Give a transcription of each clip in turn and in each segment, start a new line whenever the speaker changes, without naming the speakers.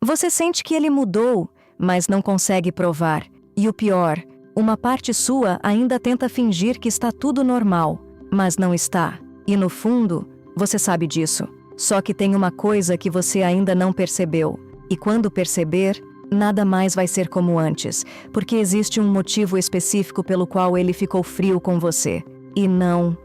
Você sente que ele mudou, mas não consegue provar. E o pior, uma parte sua ainda tenta fingir que está tudo normal, mas não está. E no fundo, você sabe disso. Só que tem uma coisa que você ainda não percebeu. E quando perceber, nada mais vai ser como antes, porque existe um motivo específico pelo qual ele ficou frio com você. E não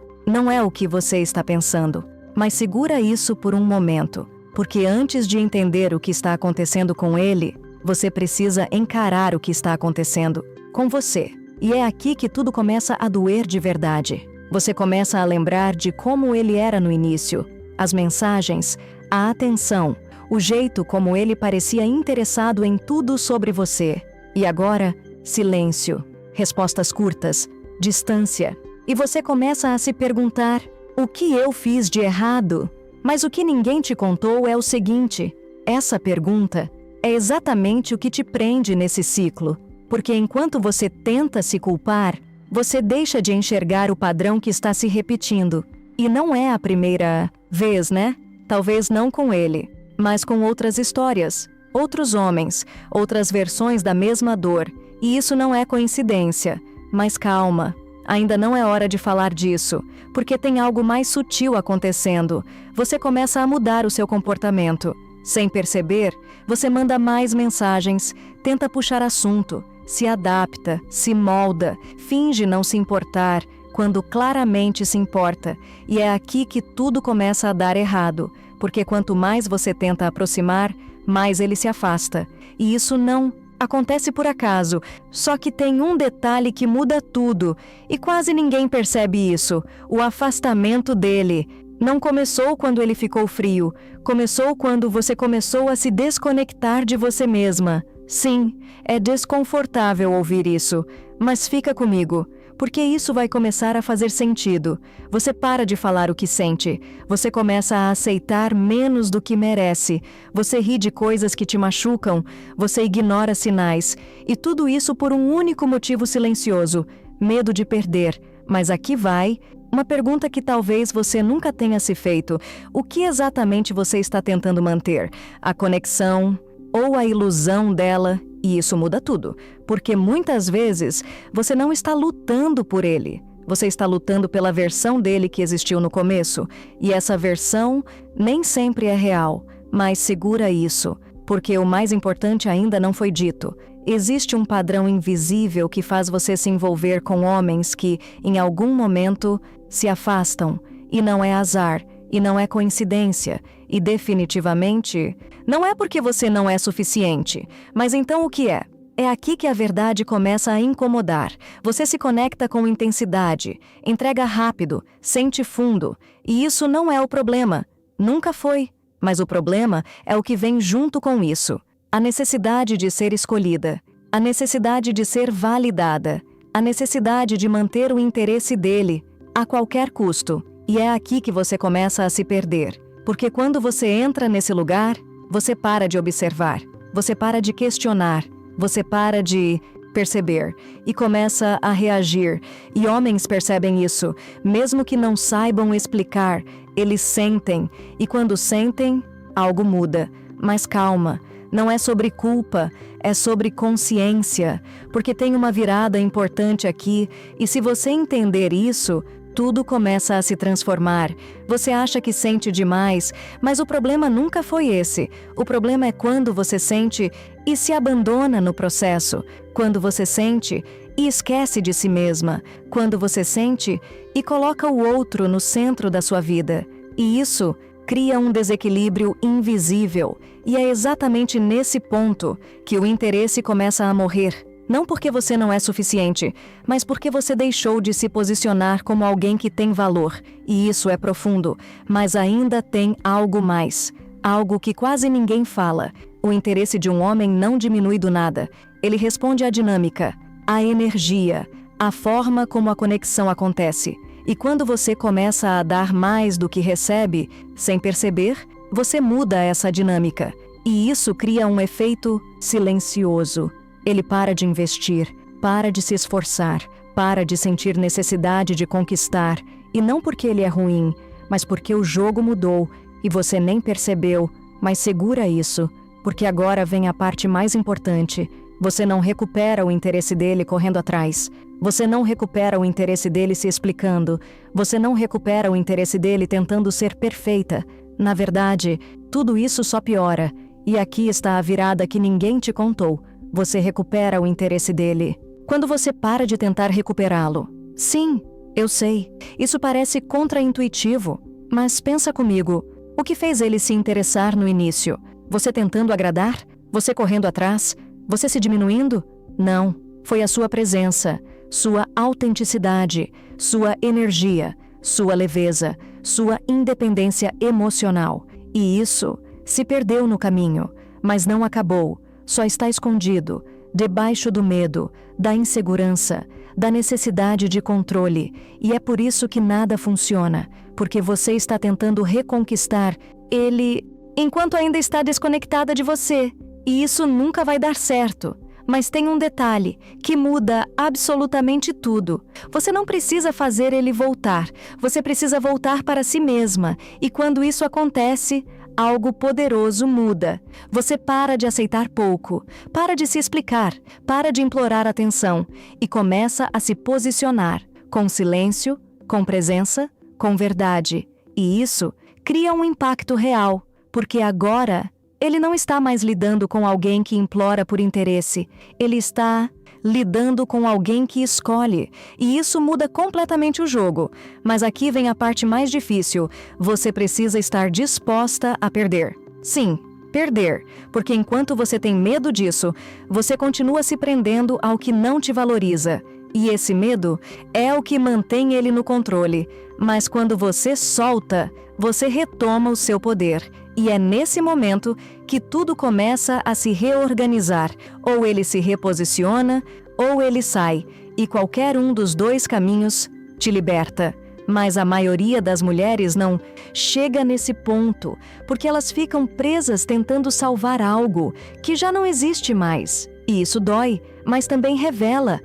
é o que você está pensando. Mas segura isso por um momento, porque antes de entender o que está acontecendo com ele, você precisa encarar o que está acontecendo com você. E é aqui que tudo começa a doer de verdade. Você começa a lembrar de como ele era no início, as mensagens, a atenção, o jeito como ele parecia interessado em tudo sobre você. E agora, silêncio, respostas curtas, distância. E você começa a se perguntar: o que eu fiz de errado? Mas o que ninguém te contou é o seguinte: essa pergunta é exatamente o que te prende nesse ciclo. Porque enquanto você tenta se culpar, você deixa de enxergar o padrão que está se repetindo. E não é a primeira vez, né? Talvez não com ele, mas com outras histórias, outros homens, outras versões da mesma dor. E isso não é coincidência. Mas calma, ainda não é hora de falar disso, porque tem algo mais sutil acontecendo. Você começa a mudar o seu comportamento. Sem perceber, você manda mais mensagens, tenta puxar assunto, se adapta, se molda, finge não se importar, quando claramente se importa. E é aqui que tudo começa a dar errado, porque quanto mais você tenta aproximar, mais ele se afasta. E isso não acontece por acaso, só que tem um detalhe que muda tudo, e quase ninguém percebe isso: o afastamento dele. Não começou quando ele ficou frio, começou quando você começou a se desconectar de você mesma. Sim, é desconfortável ouvir isso, mas fica comigo, porque isso vai começar a fazer sentido. Você para de falar o que sente, você começa a aceitar menos do que merece, você ri de coisas que te machucam, você ignora sinais, e tudo isso por um único motivo silencioso: medo de perder. Mas aqui vai uma pergunta que talvez você nunca tenha se feito: o que exatamente você está tentando manter? A conexão ou a ilusão dela? E isso muda tudo, porque muitas vezes você não está lutando por ele. Você está lutando pela versão dele que existiu no começo, e essa versão nem sempre é real. Mas segura isso, porque o mais importante ainda não foi dito. Existe um padrão invisível que faz você se envolver com homens que, em algum momento, se afastam. E não é azar, e não é coincidência, e definitivamente não é porque você não é suficiente. Mas então o que é? É aqui que a verdade começa a incomodar. Você se conecta com intensidade, entrega rápido, sente fundo. E isso não é o problema. Nunca foi. Mas o problema é o que vem junto com isso: a necessidade de ser escolhida, a necessidade de ser validada, a necessidade de manter o interesse dele a qualquer custo. E é aqui que você começa a se perder, porque quando você entra nesse lugar, você para de observar, você para de questionar, você para de perceber e começa a reagir. E homens percebem isso, mesmo que não saibam explicar, eles sentem, e quando sentem, algo muda. Mas calma, não é sobre culpa, é sobre consciência, porque tem uma virada importante aqui, e se você entender isso, tudo começa a se transformar. Você acha que sente demais, mas o problema nunca foi esse. O problema é quando você sente e se abandona no processo, quando você sente e esquece de si mesma, quando você sente e coloca o outro no centro da sua vida. E isso cria um desequilíbrio invisível, e é exatamente nesse ponto que o interesse começa a morrer. Não porque você não é suficiente, mas porque você deixou de se posicionar como alguém que tem valor. E isso é profundo, mas ainda tem algo mais. Algo que quase ninguém fala. O interesse de um homem não diminui do nada. Ele responde à dinâmica, à energia, à forma como a conexão acontece. E quando você começa a dar mais do que recebe, sem perceber, você muda essa dinâmica. E isso cria um efeito silencioso. Ele para de investir, para de se esforçar, para de sentir necessidade de conquistar. E não porque ele é ruim, mas porque o jogo mudou e você nem percebeu. Mas segura isso, porque agora vem a parte mais importante. Você não recupera o interesse dele correndo atrás. Você não recupera o interesse dele se explicando. Você não recupera o interesse dele tentando ser perfeita. Na verdade, tudo isso só piora. E aqui está a virada que ninguém te contou. Você recupera o interesse dele quando você para de tentar recuperá-lo. Sim, eu sei. Isso parece contraintuitivo. Mas pensa comigo. O que fez ele se interessar no início? Você tentando agradar? Você correndo atrás? Você se diminuindo? Não. Foi a sua presença, sua autenticidade, sua energia, sua leveza, sua independência emocional. E isso se perdeu no caminho, mas não acabou. Só está escondido, debaixo do medo, da insegurança, da necessidade de controle. E é por isso que nada funciona, porque você está tentando reconquistar ele enquanto ainda está desconectada de você. E isso nunca vai dar certo. Mas tem um detalhe que muda absolutamente tudo. Você não precisa fazer ele voltar. Você precisa voltar para si mesma. E quando isso acontece, algo poderoso muda. Você para de aceitar pouco, para de se explicar, para de implorar atenção e começa a se posicionar com silêncio, com presença, com verdade. E isso cria um impacto real, porque agora ele não está mais lidando com alguém que implora por interesse. Ele está lidando com alguém que escolhe. E isso muda completamente o jogo. Mas aqui vem a parte mais difícil. Você precisa estar disposta a perder. Sim, perder. Porque enquanto você tem medo disso, você continua se prendendo ao que não te valoriza. E esse medo é o que mantém ele no controle. Mas quando você solta, você retoma o seu poder. E é nesse momento que tudo começa a se reorganizar. Ou ele se reposiciona, ou ele sai. E qualquer um dos dois caminhos te liberta. Mas a maioria das mulheres não chega nesse ponto, porque elas ficam presas tentando salvar algo que já não existe mais. E isso dói, mas também revela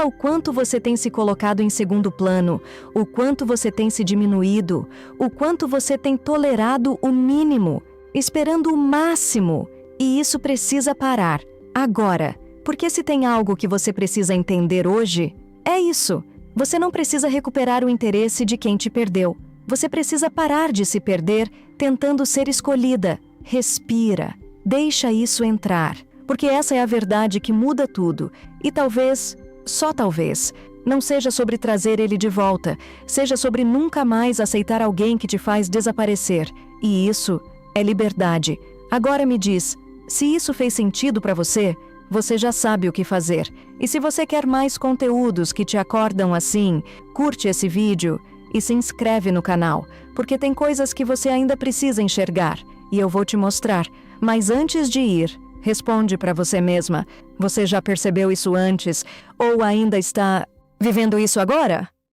o quanto você tem se colocado em segundo plano, o quanto você tem se diminuído, o quanto você tem tolerado o mínimo, esperando o máximo. E isso precisa parar, agora. Porque se tem algo que você precisa entender hoje, é isso. Você não precisa recuperar o interesse de quem te perdeu. Você precisa parar de se perder tentando ser escolhida. Respira, deixa isso entrar. Porque essa é a verdade que muda tudo. E talvez, só talvez, não seja sobre trazer ele de volta. Seja sobre nunca mais aceitar alguém que te faz desaparecer. E isso é liberdade. Agora me diz, se isso fez sentido para você, você já sabe o que fazer. E se você quer mais conteúdos que te acordam assim, curte esse vídeo e se inscreve no canal. Porque tem coisas que você ainda precisa enxergar. E eu vou te mostrar. Mas antes de ir, responde para você mesma. Você já percebeu isso antes ou ainda está vivendo isso agora?